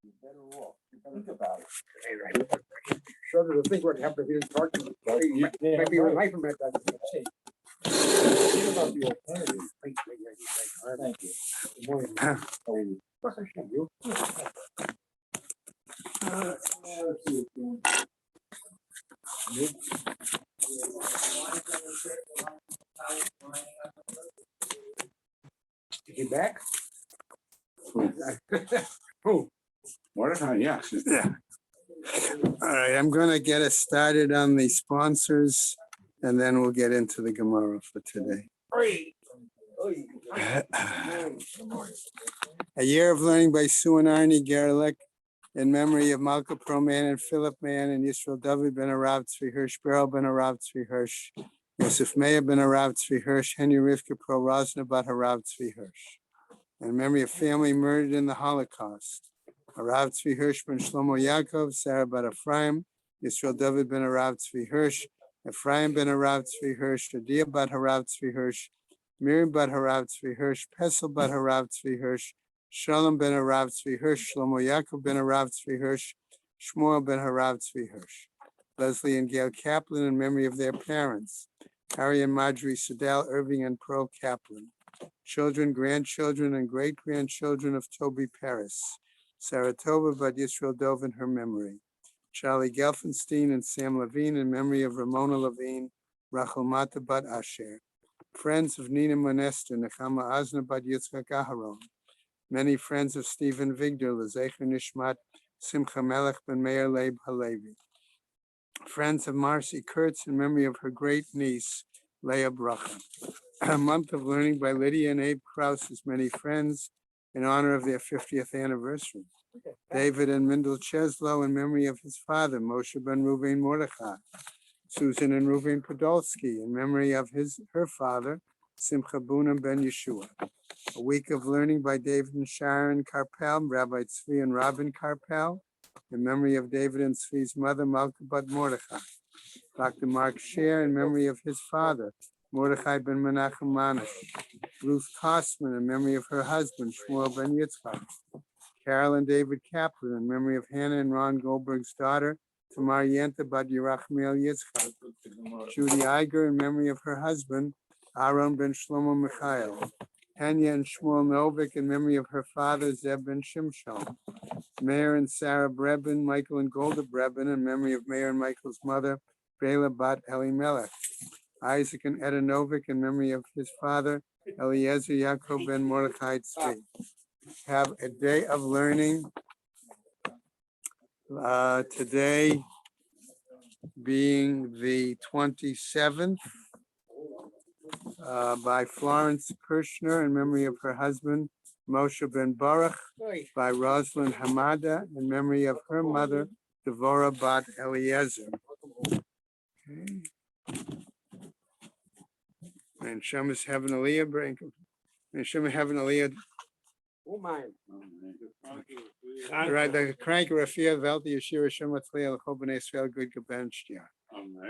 You're better off. You think about it. Sure, the thing would happen if you didn't talk to him. Maybe your life from that. Think about the alternative. Thank you. Good morning. How are you? What's that shit, you? Is he back? Who? Mordecai, yes. Yeah. All right, I'm going to get us started on the sponsors, and then we'll get into the Gemara for today. A Year of Learning by Sue and Arnie Gerlich, in memory of Malka Proman and Philip Mann and Yisrael David ben Arav Tzvi Hirsch, Beryl ben Arav Tzvi Hirsch, Yosef Meir ben Arav Tzvi Hirsch, Henry Rivka Pro Rosna bat Harav Tzvi Hirsch. In memory of family murdered in the Holocaust, Harav Tzvi Hirsch ben Shlomo Yaakov, Sarah bat Ephraim, Yisrael David ben Arav Tzvi Hirsch, Ephraim ben Arav Tzvi Hirsch, Adia bat Harav Tzvi Hirsch, Miriam bat Harav Tzvi Hirsch, Pesel bat Harav Tzvi Hirsch, Shalom ben Harav Tzvi Hirsch, Shlomo Yaakov ben Harav Tzvi Hirsch, Shmuel ben Harav Tzvi Hirsch. Leslie and Gail Kaplan in memory of their parents, Harry and Marjorie Sedell, Irving and Pearl Kaplan. Children, grandchildren, and great-grandchildren of Toby Paris. Saratova bat Yisrael Dov in her memory. Charlie Gelfenstein and Sam Levine in memory of Ramona Levine, Rachel Mata bat Asher. Friends of Nina Monester, Nechama Azna bat Yitzchak Aharon. Many friends of Stephen Vigdor, Lezecher Nishmat, Simcha Melech ben Meir Leib Halevi. Friends of Marcy Kurtz in memory of her great niece, Leah Bracha. A month of learning by Lydia and Abe Krause's many friends in honor of their 50th anniversary. David and Mindel Cheslow in memory of his father, Moshe ben Ruvain Mordechai. Susan and Ruvain Podolsky in memory of her father, Simcha Buna ben Yeshua. A week of learning by David and Sharon Karpel, Rabbi Tzvi and Robin Karpel, in memory of David and Tzvi's mother, Malka bat Mordechai. Dr. Mark Scher in memory of his father, Mordechai ben Menachem Manish. Ruth Kosman in memory of her husband, Shmuel ben Yitzchak. Carol and David Kaplan in memory of Hannah and Ron Goldberg's daughter, Tamar Yenta bat Yerachmiel Yitzchak. Judy Iger in memory of her husband, Aaron ben Shlomo Michael. Hanya and Shmuel Novik in memory of her father, Zeb ben Shimshon. Meir and Sarah Brebin, Michael and Golda Brebin in memory of Meir and Michael's mother, Bela bat Elimelech. Isaac and Eda Novik in memory of his father, Eliezer Yaakov ben Mordechai Tzvi. Have a day of learning. Today being the 27th, by Florence Kirshner in memory of her husband, Moshe ben Baruch, by Rosalind Hamada in memory of her mother, Devorah bat Eliezer. Okay. And Shemus having Aliyah break. And Shemus having Aliyah. Right, the crank Rafia Velti Yeshua Shemat Leal Chobane Israel Good Gabenshtia.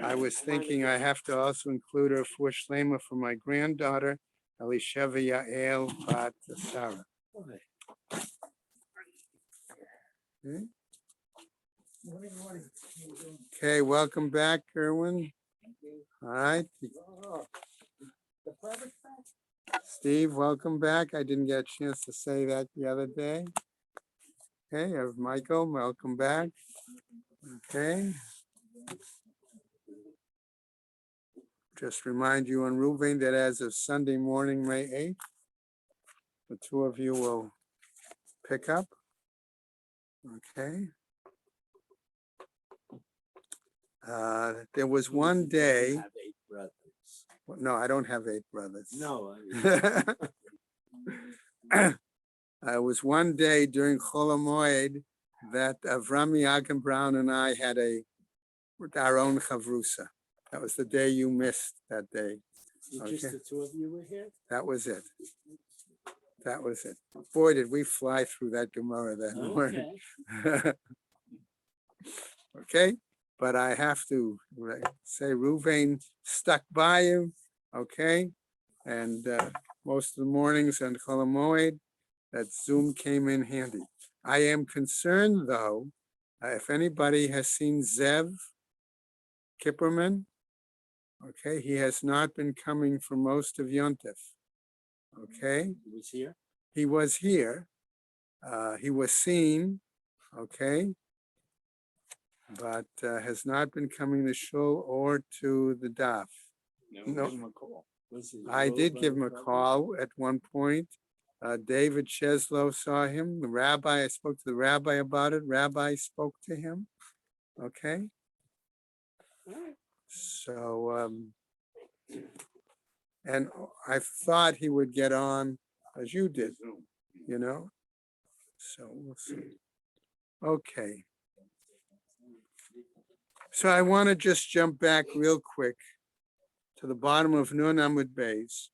I was thinking I have to also include her for Shlema for my granddaughter, Elisheva Yael bat Sarah. Okay, welcome back, Erwin. All right. Steve, welcome back. I didn't get a chance to say that the other day. Okay, I have Michael, welcome back. Okay. Just remind you on Ruvain that as of Sunday morning, May 8th, the two of you will pick up. Okay. There was one day. No, I don't have 8 brothers. No. It was one day during Chol HaMoed that Avram Yaakov Brown and I had our own chavrusa. That was the day you missed that day. Okay. Just the two of you were here? That was it. That was it. Boy, did we fly through that Gemara that morning. Okay, but I have to say Ruvain stuck by you, okay? And most of the mornings on Chol HaMoed, that Zoom came in handy. I am concerned, though, if anybody has seen Zev Kipperman, okay, he has not been coming for most of Yontif. Okay, He was here. he was here. He was seen, okay, but has not been coming to shul or to the daf. No. Give him a call. I did give him a call at one point. David Cheslow saw him. The rabbi, I spoke to the rabbi about it. Rabbi spoke to him. Okay. So, and I thought he would get on as you did, you know? So we'll see. Okay. So I want to just jump back real quick to the bottom of Nun Amud Beis.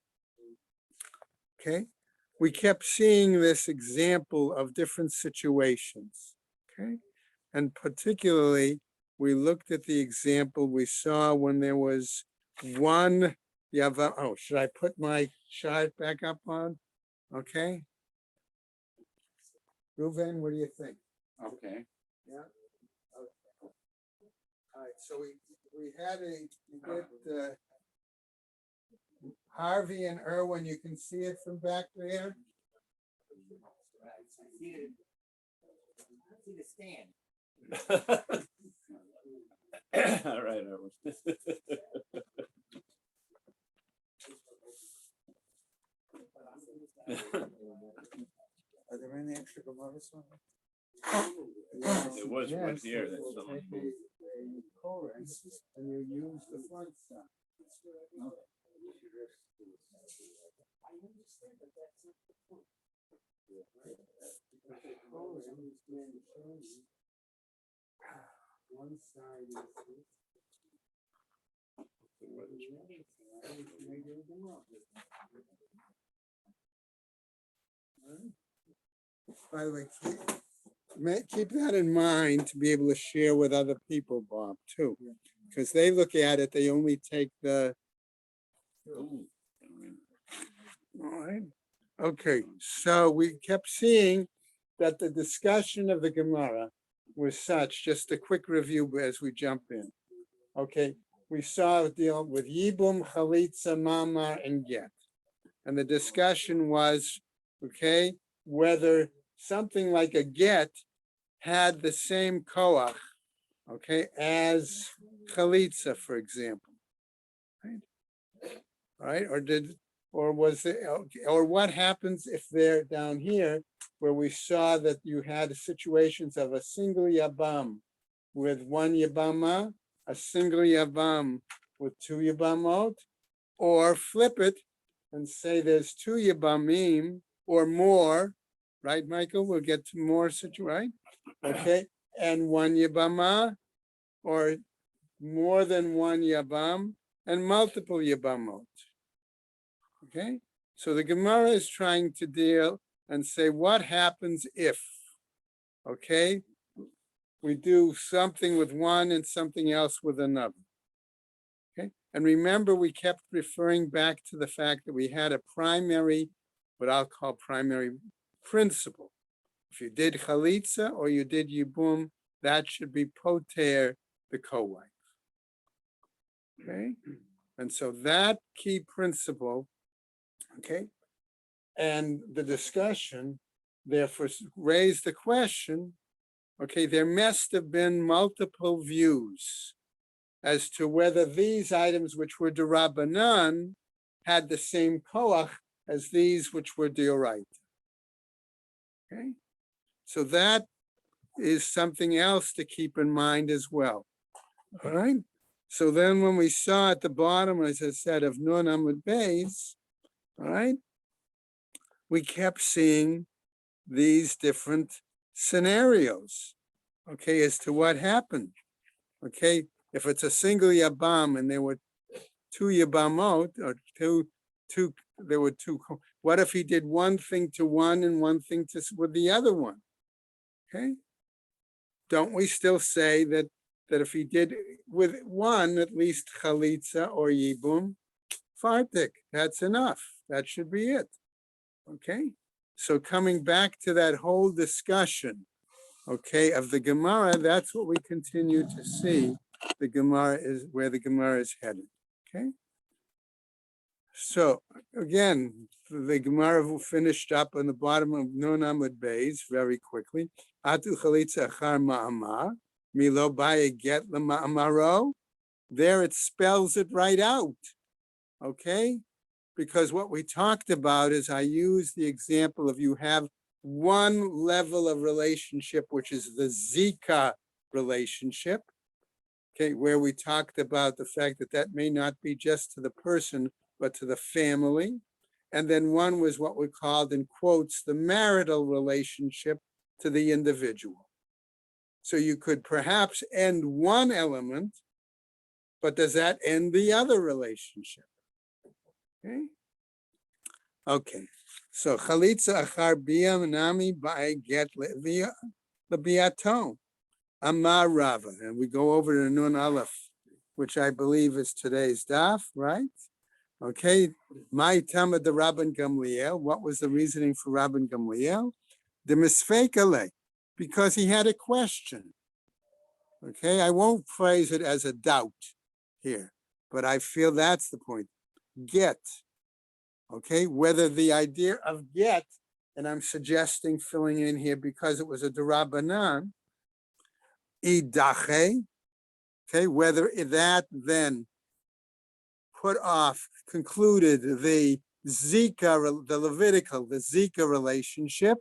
Okay. We kept seeing this example of different situations. Okay. And particularly, we looked at the example we saw when there was one Yava. Oh, should I put my chart back up on? Okay. Reuven, what do you think? Okay. Yeah. Okay. All right. So we had you get Harvey and Irwin. You can see it from back there. I see the stand. All right. Are there any extra Gemaras on it? There was one Yes, here so that we'll someone take a colon and you use the front side. One side is this. By the way, keep that in mind to be able to share with other people, Bob, too. Because they look at it, they only take the. Ooh. All right. Okay, so we kept seeing that the discussion of the Gemara was such, just a quick review as we jump in. Okay, we saw a deal with Yibum, Chalitza, Mamar, and Get. And the discussion was, okay, whether something like a Get had the same koach, okay, as Chalitza, for example. Right? Or was it, or what happens if they're down here where we saw that you had situations of a single Yabam with one Yabama, a single Yabam with two Yabamot, or flip it and say there's two Yabamim or more, right, Michael? We'll get to more right? Okay, and one Yabama, or more than one Yabam, and multiple Yabamot. Okay, so the Gemara is trying to deal and say what happens if, okay, we do something with one and something else with another. Okay, and remember we kept referring back to the fact that we had a primary, what I'll call primary principle. If you did Chalitza or you did Yibum, that should be poter the co-wife. Okay, and so that key principle, okay, and the discussion therefore raised the question, okay, there must have been multiple views as to whether these items which were d'Rabbanan had the same koach as these which were d'Oraita. Okay, so that is something else to keep in mind as well. All right. So then when we saw at the bottom, as I said, of Nun Amud Beis, all right, we kept seeing these different scenarios, okay, as to what happened. Okay, if it's a single Yabam and there were two Yabamot, or there were two, what if he did one thing to one and one thing with the other one? Okay, don't we still say that if he did with one, at least Chalitza or Yibum, Fartik, that's enough. That should be it. Okay, So coming back to that whole discussion, okay, of the Gemara, that's what we continue to see. The Gemara is where the Gemara is headed. Okay. So again, the Gemara finished up on the bottom of Nun Amud Beis very quickly. Atu chalitza achar ma'amar milo baya get lema'amaro. There it spells it right out. Okay, because what we talked about is I use the example of you have one level of relationship, which is the Zika relationship. Okay, where we talked about the fact that that may not be just to the person, but to the family. And then one was what we called in quotes, the marital relationship to the individual. So you could perhaps end one element, but does that end the other relationship? Okay. Okay. So chalitza achar biyam nami by get lebiaton. Amar Rava. And we go over to Nun Aleph, which I believe is today's daf, right? Okay, my Tama the Rabban Gamliel. What was the reasoning for Rabban Gamliel? The misfekale, because he had a question. Okay, I won't phrase it as a doubt here, but I feel that's the point. Get. Okay, whether the idea of get, and I'm suggesting filling in here because it was a Darabanan, idache. Okay, whether that then concluded the Zika, the Levitical, the Zika relationship,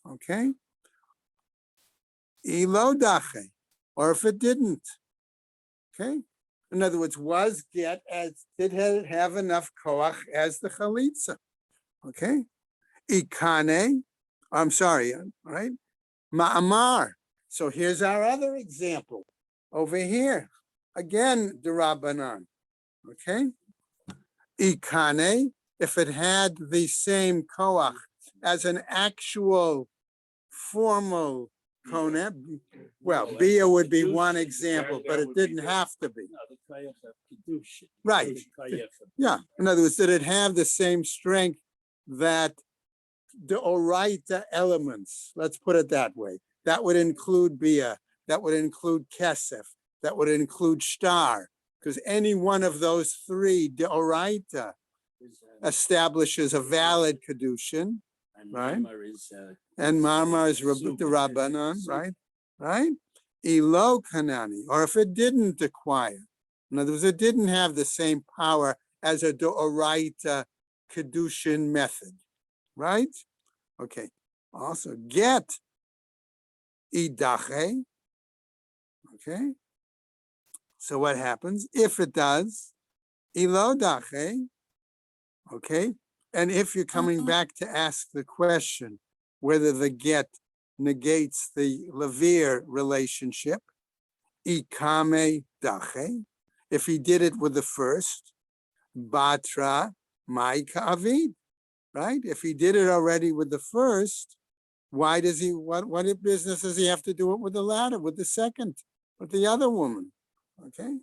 okay? Ilodache, or if it didn't, okay? In other words, was get did it have enough koach as the chalitza, okay? Ikane, I'm sorry, right? Ma'amar. So here's our other example over here. Again, Darabanan, okay? Ikane, if it had the same koach as an actual formal kohen, well, bia would be one example, but it didn't have to be. Right. Yeah. In other words, did it have the same strength that the oraita elements, let's put it that way, that would include bia, that would include kesef, that would include shtar, because any one of those three deoraita establishes a valid kedushin, right? And marmar is the rabbanon, right? Right? Elo kanani, or if it didn't acquire, in other words, it didn't have the same power as a deoraita kedushin method, right? Okay. Also, get idache. Okay. So what happens if it does? Ilodache, okay? And if you're coming back to ask the question whether the get negates the levir relationship, ikame dache, if he did it with the first, batra maika avid, right? If he did it already with the first, why does he, what business does he have to do it with the latter, with the second, with the other woman? Okay.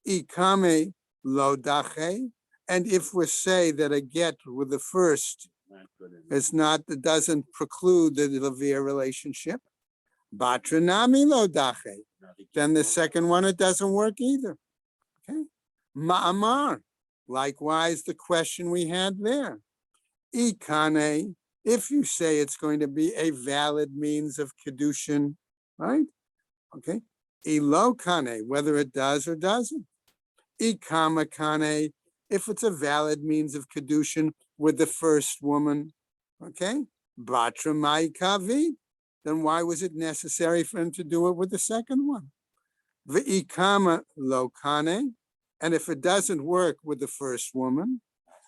Ikame lo dache. And if we say that a get with the first is not, it doesn't preclude the levir relationship, batranami lo dache. Then the second one, it doesn't work either. Okay. Ma'amar. Likewise, the question we had there. Ikane, if you say it's going to be a valid means of kedushin, right? Okay. Ilokane, whether it does or doesn't. Ikamakane, if it's a valid means of kedushin with the first woman, okay? Batramai kavid, then why was it necessary for him to do it with the second one? V'ikama lokane, and if it doesn't work with the first woman,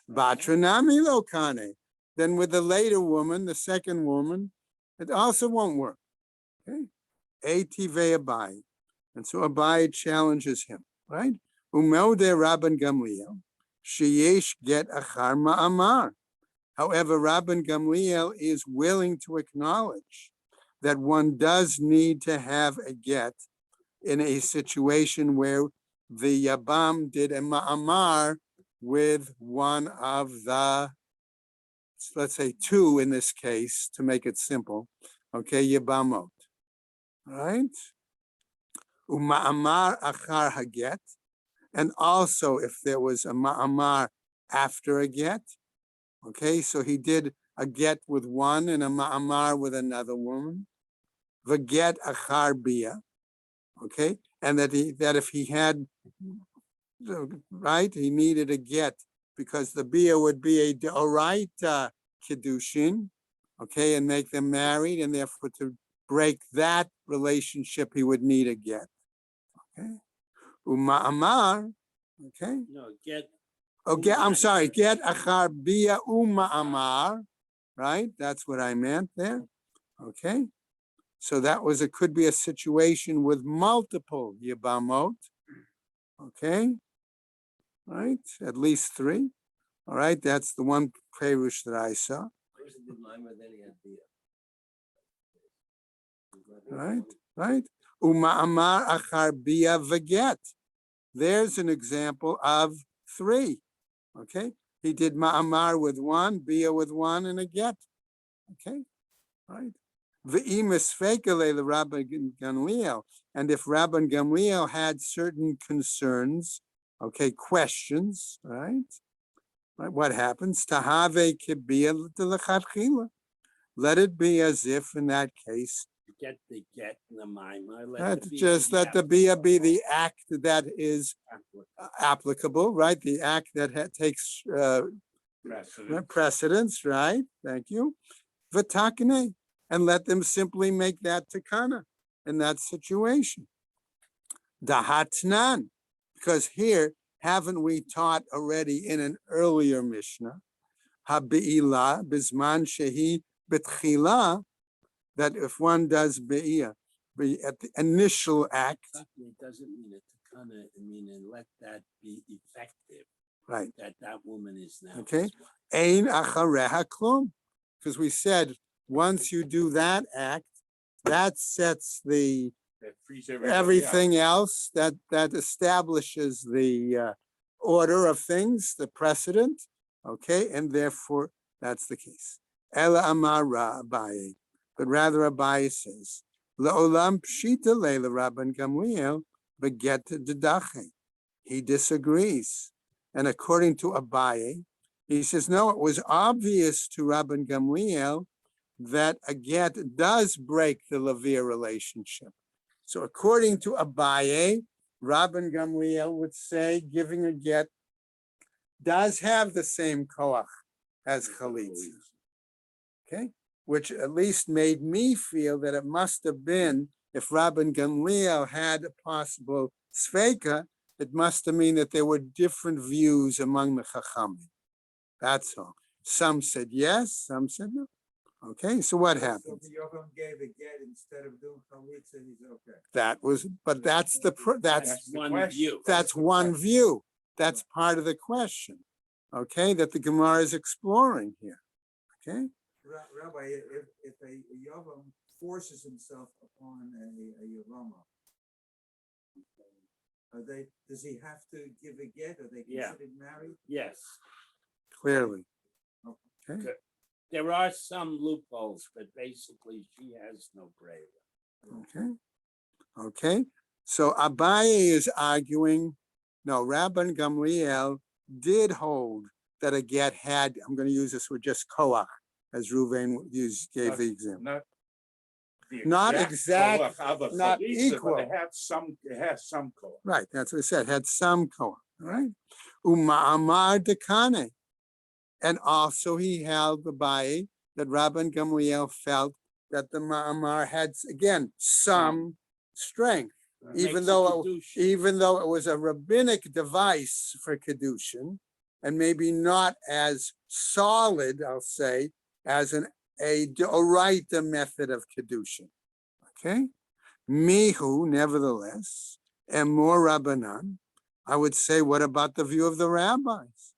batranami lokane, then with the later woman, the second woman, it also won't work. Okay? Etive abai. And so Abai challenges him, right? Umelde Rabban Gamliel, sheyesh get achar ma'amar. However, Rabban Gamliel is willing to acknowledge that one does need to have a get in a situation where the Yabam did a ma'amar with one of the let's say two in this case, to make it simple, okay, Yibamot, right? Uma'amar achar haget, and also if there was a ma'amar after a get, okay, so he did a get with one and a ma'amar with another woman, v'get achar bia, okay, and that if he had, right, he needed a get because the bia would be a deoraita kiddushin, okay, and make them married, and therefore to break that relationship, he would need a get, okay. Uma'amar, okay. No, get. Okay, I'm sorry, get achar bia uma'amar, right? That's what I meant there, okay. So that could be a situation with multiple yibamot, okay, right? At least three, all right? That's the one perush that I saw. Right. Uma'amar achar bia v'get. There's an example of three, okay? He did ma'amar with one, bia with one, and a get, okay, right? V'imis fekele the Rabban Gamliel, and if Rabban Gamliel had certain concerns, okay, questions, right? Right, what happens? Tahave kibia l'lechatchila. Let it be as if in that case, Get the get in the mimer. let the bia be the act that is applicable, right? The act that takes precedence, right? Thank you. V'takne, and let them simply make that takana in that situation. Dahatnan, because here, haven't we taught already in an earlier Mishnah, Habi'ila bisman shehi betchila, that if one does be'iyah, at the initial act, It doesn't mean it to kind of, and let that be effective. right? That woman is now. Okay. Ein achareha klum, because we said once you do that act, that sets the everything else that establishes the order of things, the precedent. Okay, and therefore that's the case. Ela amara Abaye, but rather Abaye says, La'olam pshita leila Rabban Gamliel beget dedache. He disagrees, and according to Abaye, he says no. It was obvious to Rabban Gamliel that a get does break the Levir relationship. So according to Abaye, Rabban Gamliel would say giving a get does have the same koach as chalitza, okay? Which at least made me feel that it must have been, if Rabban Gamliel had a possible sfeika, it must have mean that there were different views among the chachamim. That's all. Some said yes, some said no. Okay, so what happened? So if Yovam gave a get instead of doing chalitza, he's okay. That was, but that's That's one view. That's one view. That's part of the question, okay, that the Gemara is exploring here, okay? Rabbi, if a Yovam forces himself upon a Yavama, does he have to give a get? Are they considered married? Yes. Clearly. Okay. Good. There are some loopholes, but basically she has no grave. Okay. So Abaye is arguing, no, Rabban Gamliel did hold that a get had, I'm going to use this word, just koach, as Ruvain gave the example. Not exact, not equal. It has some koach. Right, that's what I said, had some koach, right? Uma'amar dekane. And also he held the Abaye that Rabban Gamliel felt that the ma'amar had, again, some strength, even though it was a rabbinic device for kedushin, and maybe not as solid, I'll say, as a deoraita method of kedushin. Okay, mihu, nevertheless, and more rabbanan. I would say, what about the view of the rabbis?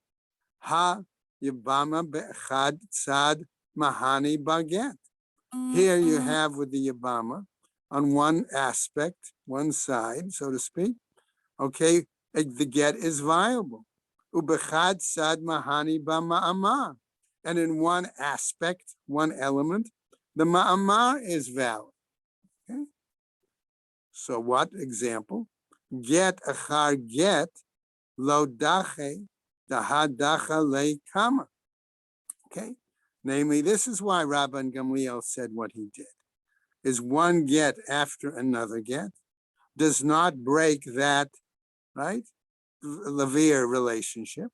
Ha Yibama be'echad tzad mahani baget. Here you have with the Yibama on one aspect, one side, so to speak. Okay, the get is viable. Ubechad tzad mahani ba'ma'ama. and in one aspect, one element, the ma'amar is valid. Okay? So what example? Get achar get lo dache dahadacha le kama. Okay? Namely, this is why Rabban Gamliel said what he did. Is one get after another get does not break that, right? Lavir relationship.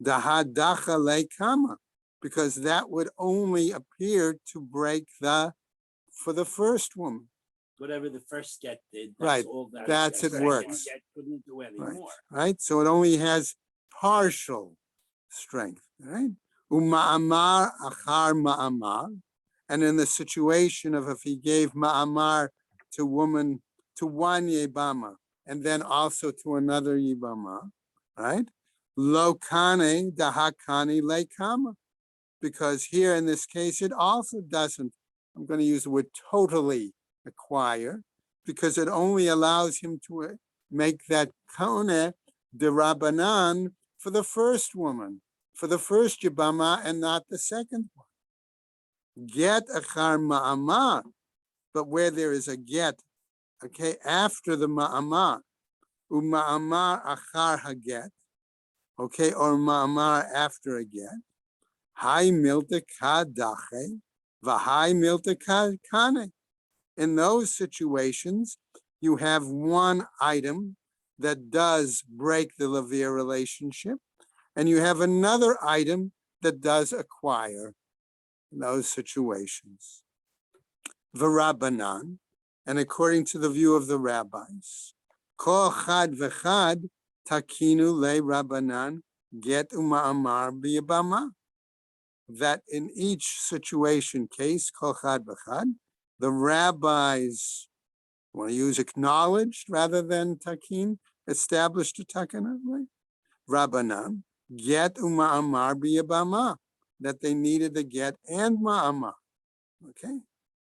Dahadacha le kama. Because that would only appear to break for the first woman. Whatever the first get did, Right, all that. that's the it second works. Get couldn't do any Right, more. right. So it only has partial strength, right? Uma'amar achar ma'amar. And in the situation of if he gave ma'amar to one yebama, and then also to another yebama, right? Lo kane dahakane le kama. Because here in this case, it also doesn't, I'm going to use the word totally acquire, because it only allows him to make that kone de Rabbanan for the first woman, for the first Yibama, and not the second one. Get achar ma'amar, but where there is a get, okay, after the ma'amar, uma'amar achar haget, okay, or ma'amar after a get, Hai milta kadache, v'hai milta kane. In those situations, you have one item that does break the Lavir relationship, and you have another item that does acquire in those situations. V'Rabbanan, and according to the view of the rabbis, kol chad v'chad takinu le Rabbanan get uma'amar b'yabama. That in each situation case, kol chad v'chad, the rabbis, want to use acknowledged rather than takin, established a takana, right? Rabbanan, get uma'amar b'yabama, that they needed the get and ma'amar, okay?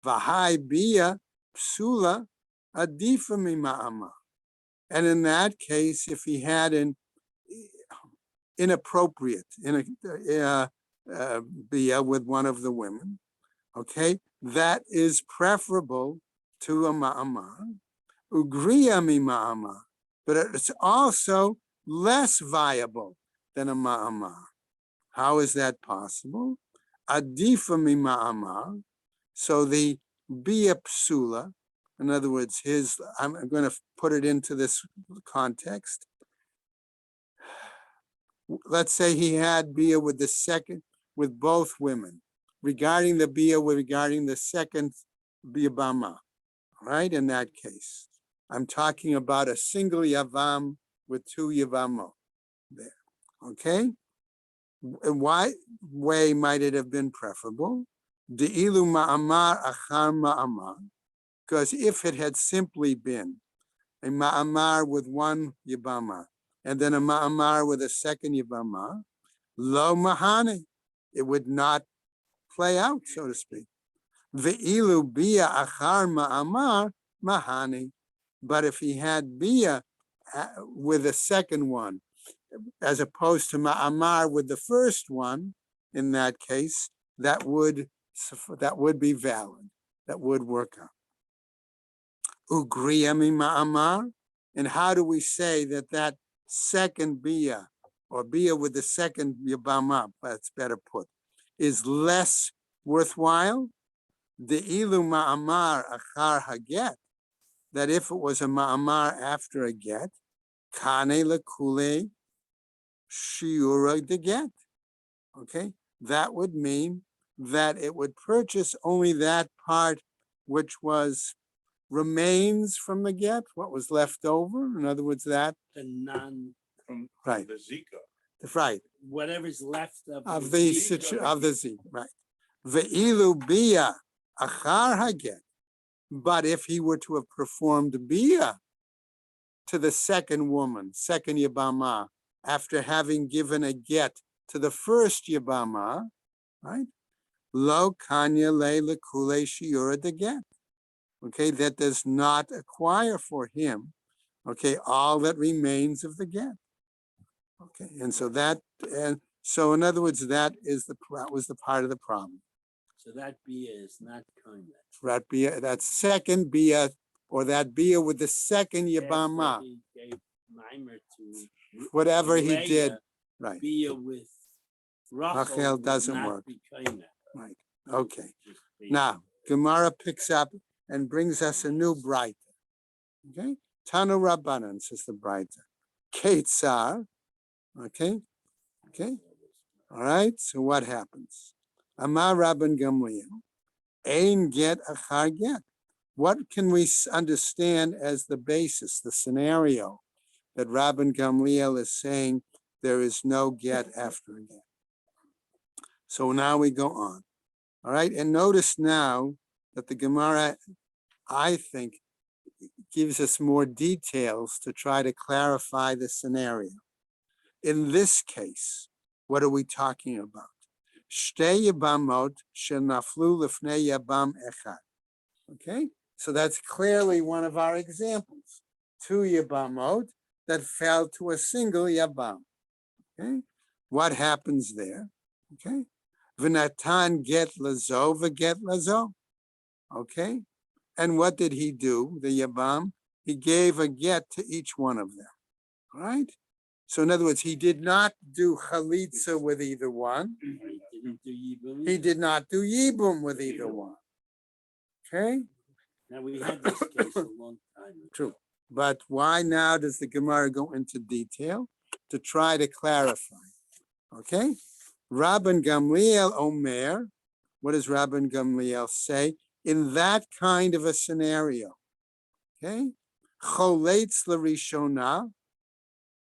V'hai bia psula adifa ma'amar. And in that case, if he had an inappropriate, bia with one of the women, okay, that is preferable to a ma'amar, ugriya mi ma'amar, but it's also less viable than a ma'amar. How is that possible? Adifa mi ma'amar, so the bia psula, in other words, I'm going to put it into this context. Let's say he had bia with both women, regarding the second biyabama, right? In that case, I'm talking about a single yavam with two yavamo there, okay? In what way might it have been preferable? De'ilu ma'amar achar ma'amar, because if it had simply been a ma'amar with one yabama, and then a ma'amar with a second yabama, lo mahane, it would not play out, so to speak. Ve'ilu bia achar ma'amar mahani. But if he had bia with the second one, as opposed to ma'amar with the first one, in that case, that would be valid. That would work out. Ugriyami ma'amar. And how do we say that second bia, or bia with the second yabama, that's better put, is less worthwhile? The ilu ma'amar achar haget, that if it was a ma'amar after a get, kane lekule shiura de get, okay? That would mean that it would purchase only that part which remains from the get, what was left over. In other words, that The non, right, The Zika. right, whatever's left of the z, right. Ve'ilu bia achar haget. But if he were to have performed bia to the second woman, second yabama, after having given a get to the first yabama, right? Lo kanya le lekule shiura de get. Okay, that does not acquire for him, okay, all that remains of the get. Okay, and So in other words, that was the part of the problem. So that bia is not kind. That bia, that second bia, or that bia with the second yabama, He gave mimer to whatever he Leah, did, right? bia with Rachel Rachel doesn't not work. be kind. Right. Okay. Now Gemara picks up and brings us a new brighter. Okay. Tanu Rabbanan, says the brighter. Ketzar. Okay. Okay. All right. So what happens? Amar Rabban Gamliel. Ein get achar get. What can we understand as the basis, the scenario that Rabban Gamliel is saying there is no get after a get? So now we go on. All right. And notice now that the Gemara, I think, gives us more details to try to clarify the scenario. In this case, what are we talking about? Shtei yabamot shenaflu lifnei yabam echad. Okay, so that's clearly one of our examples. Two yabamot that fell to a single yabam. Okay, what happens there? Okay, v'natan get lazo v'get lazo. Okay, and what did he do? The yabam, he gave a get to each one of them. All right. So in other words, he did not do chalitza with either one. He did not do yibum with either one. Okay? Now we had this case a long time ago. True. But why now does the Gemara go into detail? To try to clarify. Okay? Rabban Gamliel Omer, what does Rabban Gamliel say? In that kind of a scenario, okay? Choletz l'rishona,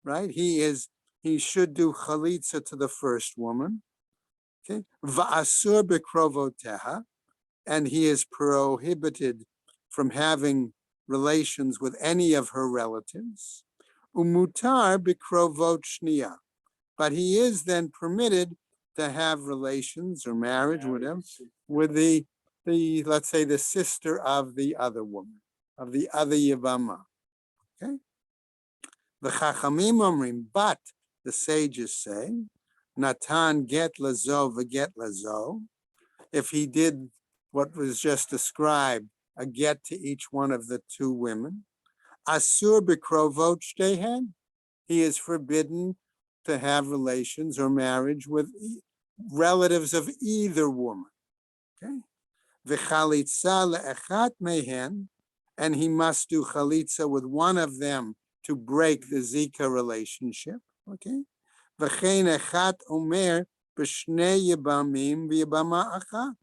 right? He should do chalitza to the first woman. Okay. Va'asur bekrovoteha, and he is prohibited from having relations with any of her relatives. Umutar bekrovot shniya, but he is then permitted to have relations or marriage, whatever, with the let's say the sister of the other woman, of the other yavama. Okay. The Chachamim omrim, but the sages say, Natan get lazo v'get lazo. If he did what was just described, a get to each one of the two women, asur b'krovot shtehen, he is forbidden to have relations or marriage with relatives of either woman. Okay, v'chalitza le'echat mehen, and he must do chalitza with one of them to break the Zika relationship. Okay. V'chein echat omer b'shnei yibamim v'yibama achat.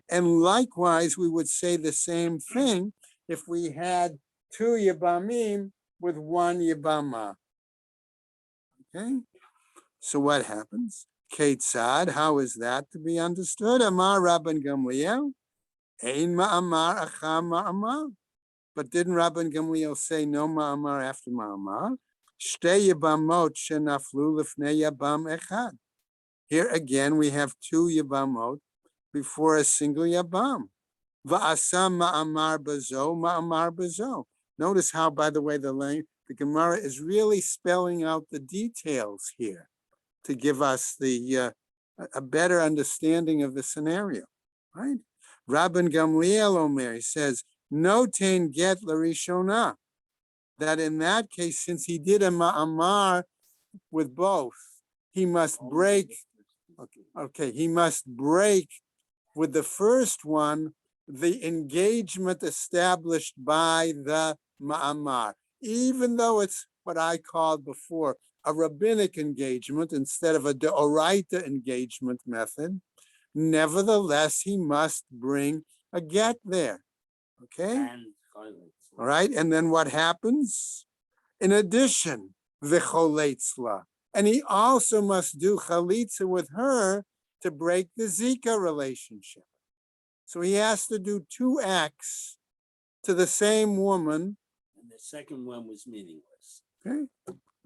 And likewise, we would say the same thing if we had two yibamim with one yibama. Okay. So what happens? Ketzad, how is that to be understood? Amar Rabban Gamliel, ein ma'amar acham ma'amar. But didn't Rabban Gamliel say no ma'amar after ma'amar? Shtei yabamot shenaflu lifnei yabam echad. Here again, we have two yabamot before a single yabam. Va'asam ma'amar bazo, ma'amar bazo. Notice how, by the way, the Gemara is really spelling out the details here to give us a better understanding of the scenario, right? Rabban Gamliel Omer says, no tain get larishona, that in that case, since he did a ma'amar with both, he must break. Okay, he must break with the first one the engagement established by the ma'amar, even though it's what I called before a rabbinic engagement instead of a deoraita engagement method. Nevertheless, he must bring a get there. Okay. All right. And then what happens? In addition, v'choleitzla. And he also must do chalitza with her to break the Zika relationship. So he has to do two acts to the same woman. And the second one was meaningless. Okay.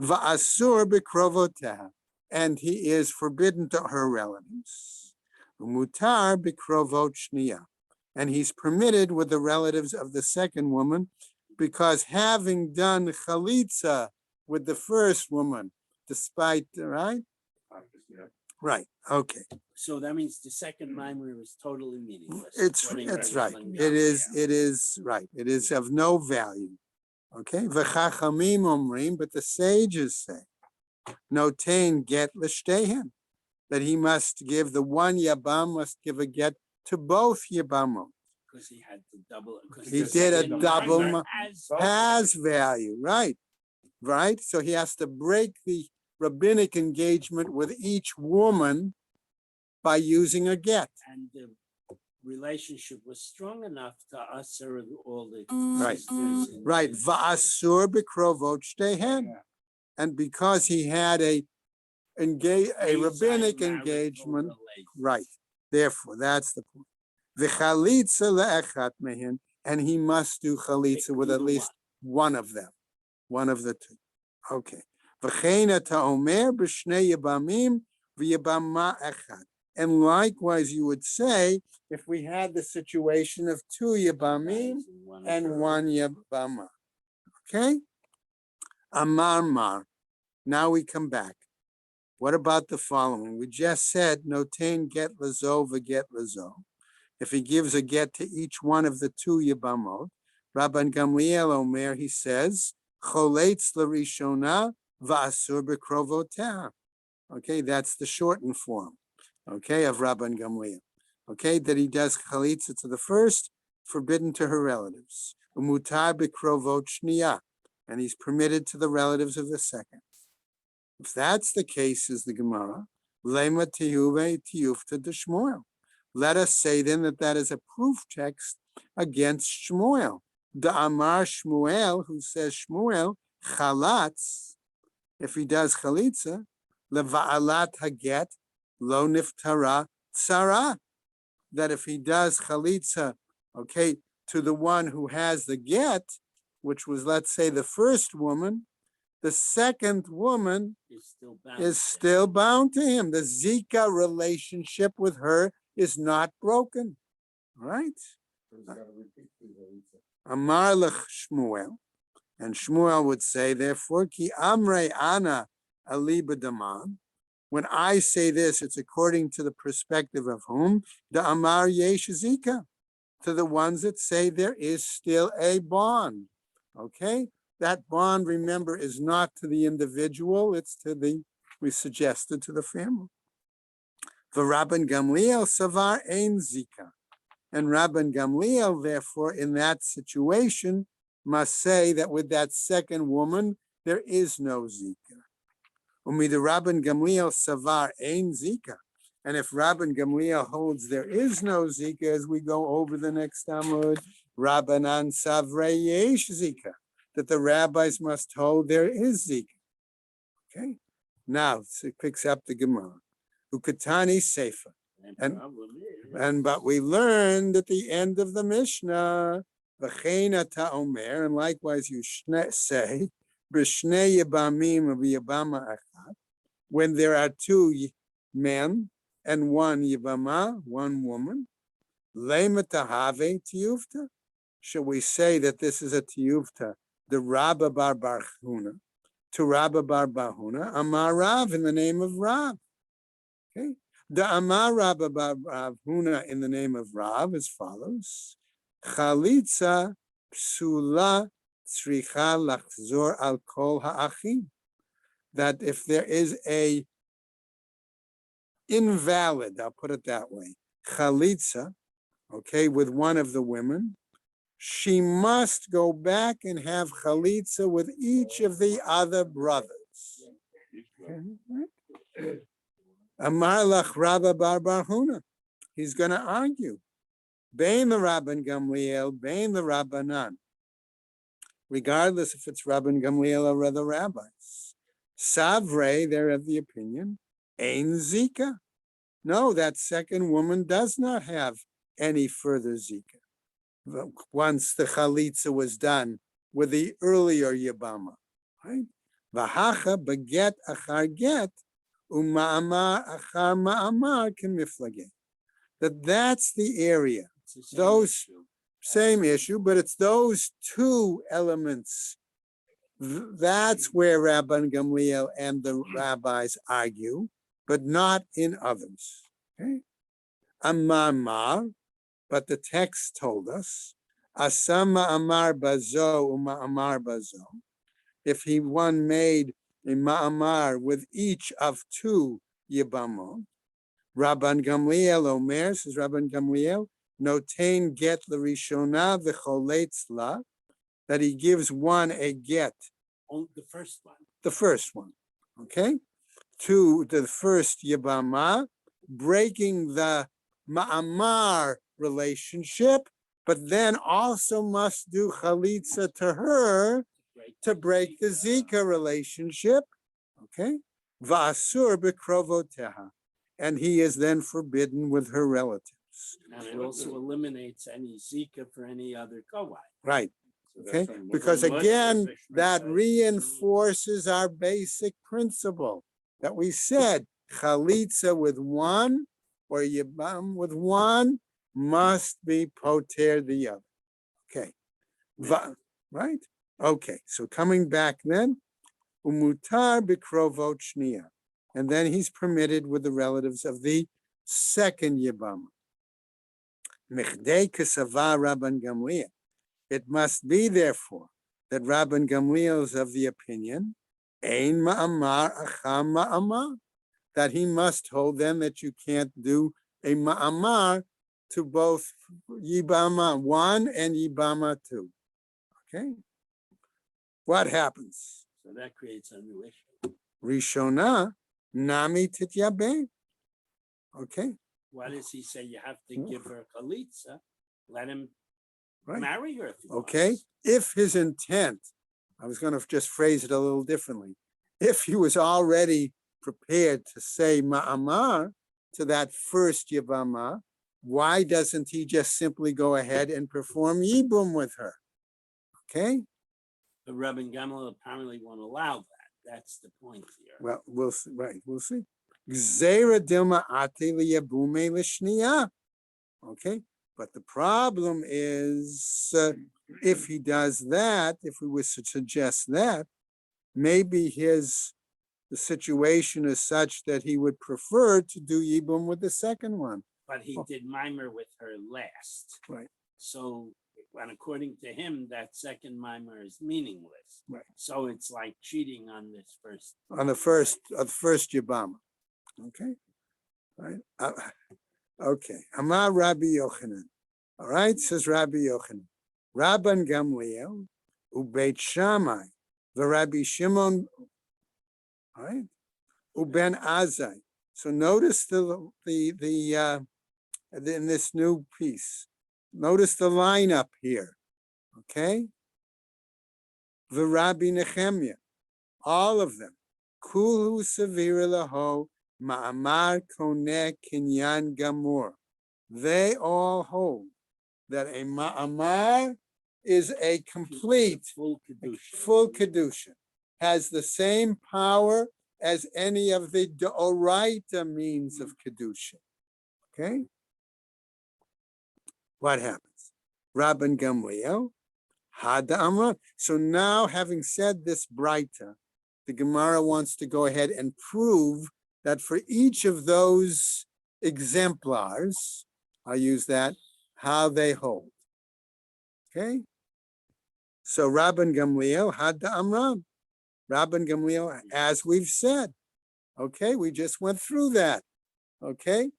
Va'asur b'krovoteha. And he is forbidden to her relatives. Mutar b'krovot shniya. And he's permitted with the relatives of the second woman, because having done chalitza with the first woman, despite, right? Right, okay. So that means the second mimer is totally meaningless. It's according it's to right. Rabban It is right. It is of no value. Okay. V'chachamim omrim, but the sages say, notain get l'shtehen, that he must give the one yabam must give a get to both yabamot. Because he had to double. He did a double has value. value, right? Right. So he has to break the rabbinic engagement with each woman by using a get. And the relationship was strong enough to usher all the Right. sisters. Right. Va'asur b'krovot shtehen. And because he had a rabbinic engagement, right? Therefore, that's the point. V'chalitza le'echat mehin, and he must do chalitza with at least one of them, one of the two. Okay. V'cheina ta'omer b'shnei yibamim v'yibama echad. And likewise, you would say, if we had the situation of two yibamim and one yibama. Okay? Amar mar. Now we come back. What about the following? We just said, notain get lazo v'get lazo. If he gives a get to each one of the two yibamot, Rabban Gamliel Omer, he says, choletz l'rishona v'asur b'krovotah. Okay, that's the shortened form, okay, of Rabban Gamliel. Okay, that he does chalitza to the first, forbidden to her relatives. Umutar b'krovot shniya, and he's permitted to the relatives of the second. If that's the case, says the Gemara, lema tiyuve tiyufta de Shmuel. Let us say then that is a proof text against Shmuel. The Amar Shmuel, who says Shmuel, chalatz, if he does chalitza, leva'alat haget, lo niftara tzara, that if he does chalitza, okay, to the one who has the get, which was, let's say, the first woman, the second woman is still bound to him. The Zika relationship with her is not broken, right? Amar lech Shmuel, and Shmuel would say, therefore, ki amrei ana aliba daman. When I say this, it's according to the perspective of whom? The Amar yesh Zika, to the ones that say there is still a bond, okay? That bond, remember, is not to the individual, it's to we suggested, to the family. The Rabban Gamliel savar ein zika. And Rabban Gamliel, therefore, in that situation, must say that with that second woman, there is no zika. Umi the Rabban Gamliel savar ein zika. And if Rabban Gamliel holds there is no zika, as we go over the next Amud, Rabbanan savrei yesh zika, that the rabbis must hold there is zika. Okay, now it picks up the Gemara. Ukatani Sefer. But we learned at the end of the Mishnah, V'cheina ta'omer, and likewise you say, B'shnei yibamim v'yibama echad, when there are two men and one yibama, one woman, lema tahave tiyufta. Should we say that this is a tiyufta, the Rabba bar Huna, to Rabba bar Huna, Amar Rav, in the name of Rav. Okay, the Amar Rabba bar Huna in the name of Rav as follows: Chalitza psula tzricha lachzor al kol ha'achim. That if there is a invalid, I'll put it that way, chalitza, okay, with one of the women, she must go back and have chalitza with each of the other brothers. Amar lach Rabba bar Huna. He's going to argue. Bein the Rabban Gamliel, bein the Rabbanan. Regardless if it's Rabban Gamliel or other rabbis. Savre, they're of the opinion, ein zika. No, that second woman does not have any further zika. Once the chalitza was done with the earlier yibama, right? V'hacha beget achar get u'ma'amar achar ma'amar k'miflageh. That's the area. Those same issue, but it's those two elements. That's where Rabban Gamliel and the rabbis argue, but not in others. Okay? Amar, but the text told us, Asama Amar Bazo Amar Bazo. If he one made a ma'amar with each of two yibamot, Rabban Gamliel Omer, says Rabban Gamliel, notain get l'rishona v'choletz la, that he gives one a get. Oh, the first one. The first one, okay? To the first yibama, breaking the ma'amar relationship, but then also must do chalitza to her to break the Zika relationship, okay? Va'asur b'krovoteha, and he is then forbidden with her relatives. And it also eliminates any Zika for any other Kowai. Right, okay? Because again, that reinforces our basic principle that we said, chalitza with one or yibam with one must be poter the other. Okay, right? Okay, so coming back then, umutar bikrovot shniya, and then he's permitted with the relatives of the second yibam. Mechdei kesava Rabban Gamliel. It must be therefore that Rabban Gamliel is of the opinion, ein ma'amar acham ma'amar, that he must hold then that you can't do a ma'amar to both yibama 1 and yibama 2. Okay. What happens? So that creates a new issue. Rishona, nami tityabe. Okay. Why does he say you have to give her chalitza? Let him Right. marry her if he Okay. wants. If his intent, I was going to just phrase it a little differently. If he was already prepared to say ma'amar to that first yibama, why doesn't he just simply go ahead and perform yibum with her? Okay. But Rabban Gamliel apparently won't allow that. That's the point here. Well, we'll see. Right, we'll see. Gzeira dilma ate liyabume lishniya. Okay, but the problem is if he does that, if we were to suggest that, maybe the situation is such that he would prefer to do yibum with the second one. But he did mimer with her last. Right. So, and according to him, that second mimer is meaningless. Right. So it's like cheating on this first. On the first yibama. Okay. Right. Okay. Amar Rabbi Yochanan. All right, says Rabbi Yochanan. Rabban Gamliel, Ubeit Shammai, the Rabbi Shimon, all right, Uben Azai. So notice in this new piece, notice the lineup here, okay? The Rabbi Nehemiah, all of them. Kulhu Savira Laho, Ma'amar Koneh Kinyan Gamur. They all hold that a ma'amar is a complete, full kedusha, has the same power as any of the deoraita means of kedusha. Okay? What happens? Rabban Gamliel, Hada Amran. So now, having said this braita, the Gemara wants to go ahead and prove that for each of those exemplars, I'll use that, how they hold. Okay? So Rabban Gamliel had the Amram. Rabban Gamliel, as we've said, okay, we just went through that, okay?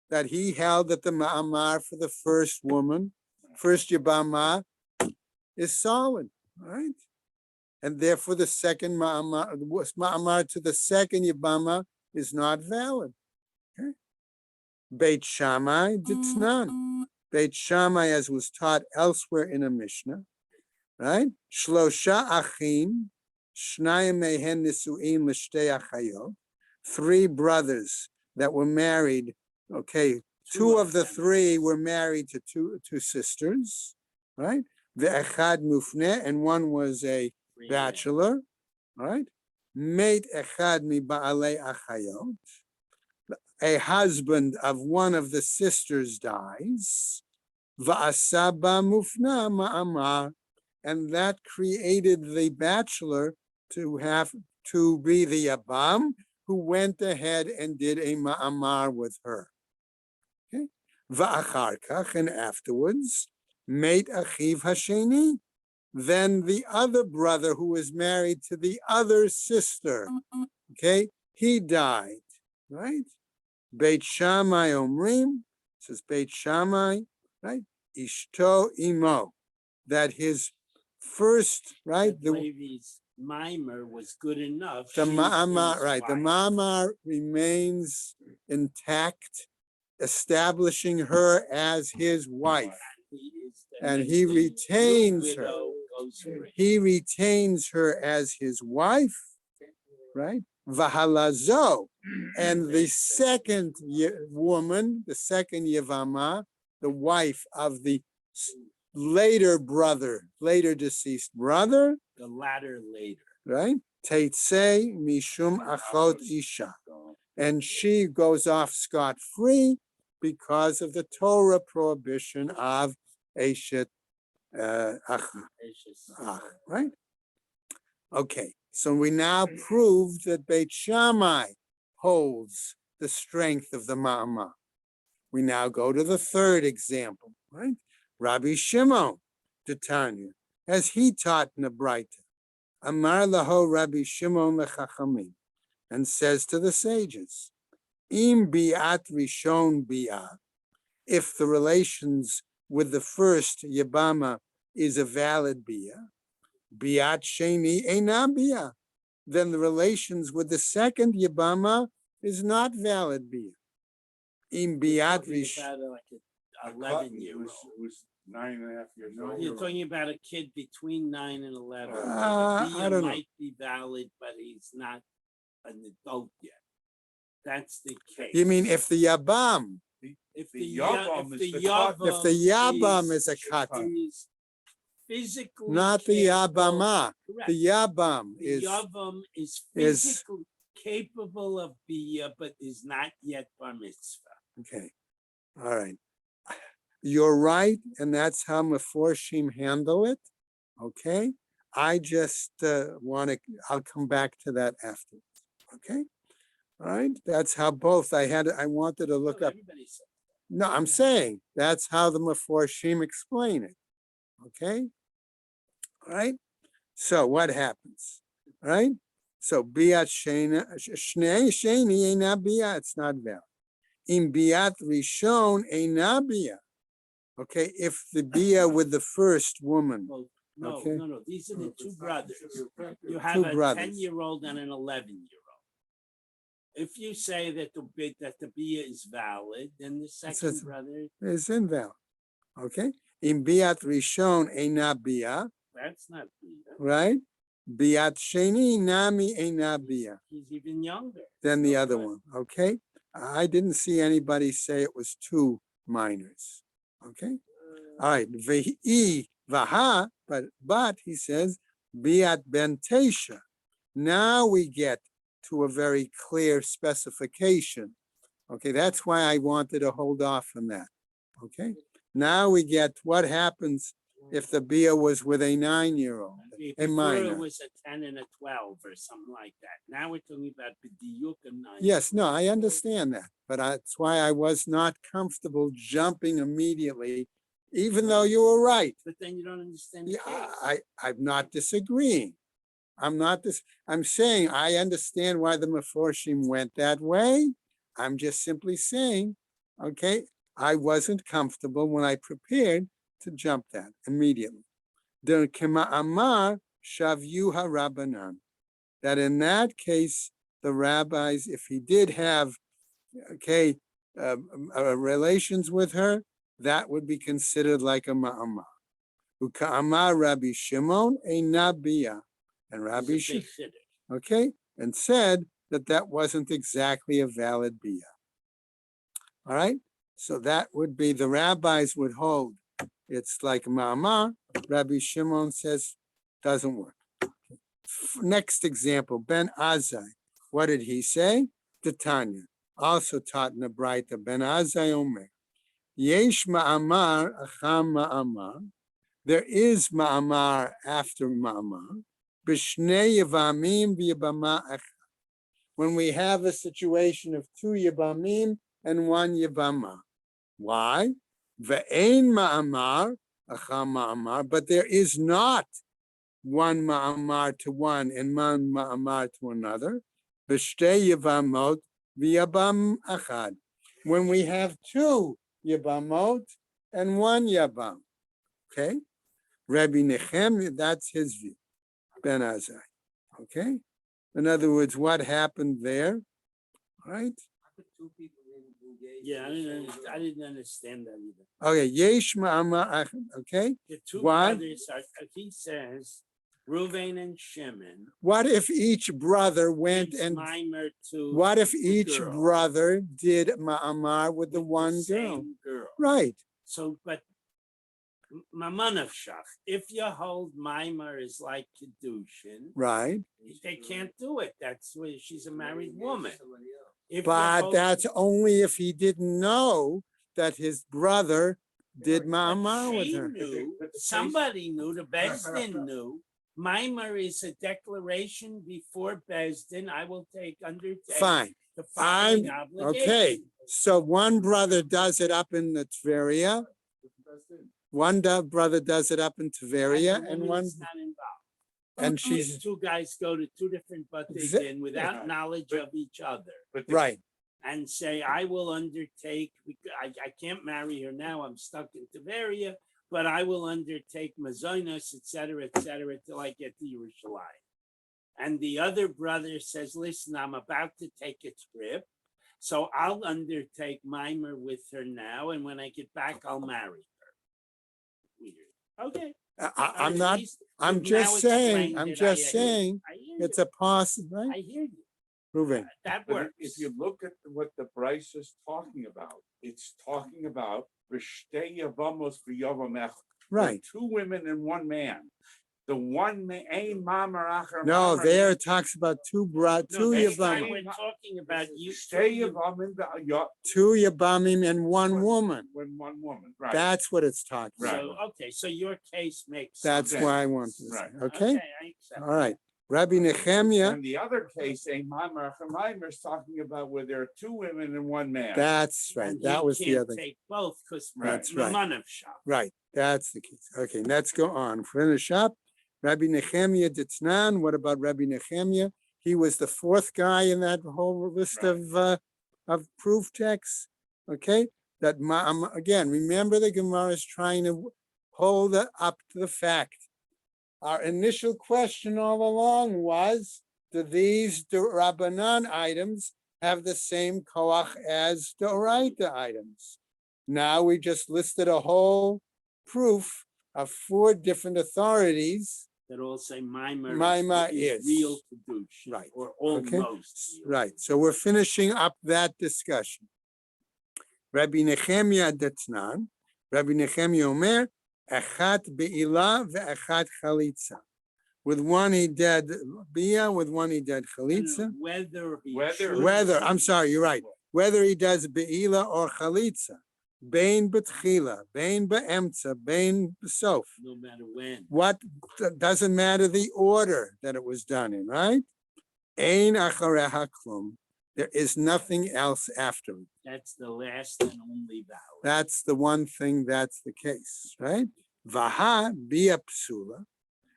That he held that the ma'amar for the first woman, first yibama, is solid, right? And therefore the second ma'amar to the second yibama is not valid. Okay? Beit Shammai ditnan. Beit Shammai, as was taught elsewhere in a Mishnah, right? Shlosha achim, shnayim mehen nisuim l'shtei achayot. 3 brothers that were married. Okay, 2 of the 3 were married to two sisters, right? Ve'echad mufneh, and one was a bachelor, right? Mate echad mi ba'alei achayot. A husband of one of the sisters dies, va'asaba mufna ma'amar, and that created the bachelor to have to be the yabam, who went ahead and did a ma'amar with her. Okay. Va'achar kach, and afterwards, mate achiv hasheni. Then the other brother who was married to the other sister, okay, he died, right? Beit Shammai Omrim, says Beit Shammai, right? Ishto imo, that his first, right? The lady's mimer was good enough. The She's ma'amar, his right? The wife. ma'amar remains intact, establishing her as his wife, He is the- and he the retains her. widow goes free. He retains her as his wife, right? Vahalazo, and the second woman, the second Yevama, the wife of the later brother, later deceased brother, The latter later. right? Teitzei mishum achot isha, and she goes off scot-free because of the Torah prohibition of eshet ach, right? Okay, so we now proved that Beit Shammai holds the strength of the Ma'amah. We now go to the third example, right? Rabbi Shimon, Tanya, as he taught in the Braita, Amar laho Rabbi Shimon lechachamim, and says to the sages, Im biat rishon biat, if the relations with the first Yabama is a valid bia, biat sheni eina bia, then the relations with the second Yabama is not valid bia. Im biat rish. Like 11 years. It was 9.5 years old. You're talking about a kid between 9 and 11. I The don't know. might be valid, but he's not an adult yet. That's the case. You mean if the Yabam, if the the Yavam if is the the cut. if the Yabam is a cut, is physically not the capable- Yabama, Correct. the Yabam The is, Yavam is is- physically capable of bia, but is not yet bar mitzvah. okay, all right. You're right, and that's how Meforshim handle it, okay? I just want to, I'll come back to that afterwards, okay? All right, that's how both, I wanted to look Well, up, everybody said no, I'm saying, that's how the Meforshim explain it, okay? All right, so what happens, all right? So biat sheni eina bia, it's not valid. In biat rishon eina bia. Okay, if the bia with the first woman, well, no, Okay. no. These are the two brothers. You have Two a brothers. 10-year-old and an 11-year-old. If you say that the bia is valid, then the second says- brother, is invalid. Okay, in biat rishon eina bia, that's not bia. right? Biat sheni nami eina bia. He's even younger. Than the So other what? one. Okay, I didn't see anybody say it was two minors. Okay, all right. Vehi vaha, but he says biat ben tesha. Now we get to a very clear specification. Okay, that's why I wanted to hold off on that. Okay, now we get what happens if the bia was with a 9-year-old, a Before minor. it was a 10 and a 12 or something like that. Now we're talking about b'diyuk and 9. Yes, no, I understand that, but that's why I was not comfortable jumping immediately, even though you were right. But then you don't understand the Yeah, case. I'm not disagreeing. I'm saying I understand why the Meforshim went that way. I'm just simply saying, okay, I wasn't comfortable when I prepared to jump that immediately. The Kema Amar Shavyuha Rabbanan, that in that case, the rabbis, if he did have, okay, relations with her, that would be considered like a ma'amah. Uka'amar Rabbi Shimon a nabiyah, and Rabbi He's a Shimon, big chiddush. okay, and said that that wasn't exactly a valid biyah. All right, so that would be, the rabbis would hold it's like ma'amah. Rabbi Shimon says doesn't work. Next example, Ben Azai. What did he say? The Tanya, also taught in the Braita, Ben Azai Omer, Yesh ma'amar acham ma'amar. There is ma'amar after ma'amar. B'shnei yavamim v'yabama echad. when we have a situation of two Yibamim and one Yibama. Why? Ve'ein ma'amar, acham ma'amar, but there is not one ma'amar to one and one ma'amar to another. V'shtei Yibamot v'yabam achad. When we have two Yibamot and one Yabam. Okay? Rabbi Nechem, that's his view. Ben Azai. Okay? In other words, what happened there? Right? Yeah, I didn't understand that either. Okay, Yesh Ma'amar, okay? The two Why? brothers are, he says, Reuven and Shimon. What if each brother went gives and mimer to what if the each girl brother did Ma'amar with the with one girl? same girl. Right, So, but Mamanavshach, if you hold mimer is like Kedushin, right. they can't do it. That's where she's a married woman. If you But hold- that's only if he didn't know that his brother did but Ma'amar with she her. knew, somebody knew, the Bezdin knew. Mimer is a declaration before Bezdin. I will undertake Fine. the following I'm obligation. okay. So one brother does it up in the Tveria. One brother does it up in Tveria, the and woman's not involved. and These she's two guys go to two different Exa- Batigin without knowledge of each other right. and say, I will undertake, I can't marry her now, I'm stuck in Tiberia, but I will undertake Mazonos, etc., till I get to Yerushalayim. And the other brother says, listen, I'm about to take a trip, so I'll undertake mimer with her now, and when I get back, I'll marry her. Weird. Okay. I'm not. I'm Now just saying. explained I'm it. just saying. I hear It's you. a possible. I Right? hear you. Reuven. That But works. if you look at what the Bryce is talking about, it's talking about v'shtei yavamos v'yavamech. Right. Two women and one man. The one man, ein mamar acher No, mamar. there it talks about two No, two this time Yabamim, we're talking about you. Shtei yavamim two Yabamim and one woman. when one woman, right? That's what it's talking Right. about. So, okay, so your case makes That's sense. why I want to say. Right. Okay. I accept All right. Rabbi Nehemiah. And the other case, ein mamar acher mamar, is talking about where there are two women and one man. That's right. And That he was the can't other. take both because That's right. Mamanavshach. Right. That's the case. Okay. Let's go on. Finish up. Rabbi Nehemiah Ditznan. What about Rabbi Nehemiah? He was the fourth guy in that whole list Right. of proof texts. Okay. That again, remember the Gemara is trying to hold it up to the fact. Our initial question all along was, do these Rabbanan items have the same koach as the Oraita items? Now we just listed a whole proof of 4 different authorities. That all say mimer is. real Kedushin. Right. Or Okay. almost. real. Right. So we're finishing up that discussion. Rabbi Nehemiah Datznan, Rabbi Nehemiah Omer, Echat be'ilah ve'echat chalitza. With one he did bia, with one he did chalitza. Whether he Whether- chooses- Whether, I'm sorry, you're right. Whether he does be'ilah or chalitza, bein betchila, bein be'emtza, bein b'sof. no matter when. What doesn't matter the order that it was done in, right? Ein achareha klum. There is nothing else after it. That's the last and only valid. That's the one thing that's the case, right? Vaha bia psula.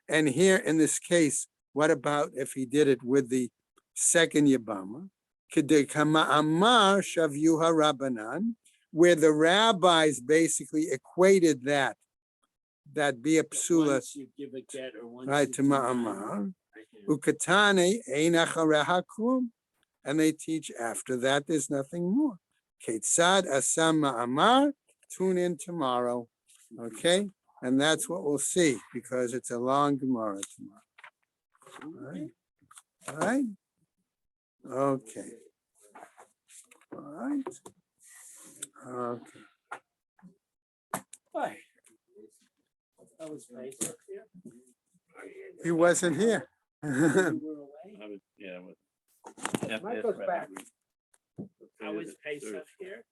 And here in this case, what about if he did it with the second Yabama? Kedekama amar shavyuha rabbanan, where the rabbis basically equated that bia psula, Once you give a get or once right, you to do ma'amar. I hear. Ukatane ein achareha klum. And they teach after that there's nothing more. Ketzad asam ma'amar, tune in tomorrow, okay? And that's what we'll see, because it's a long Gemara tomorrow. All right? All right? Okay. All right. Okay. Hi. That was nice up here. He wasn't here. You were away. Yeah. Mike goes back. How was Pesach here?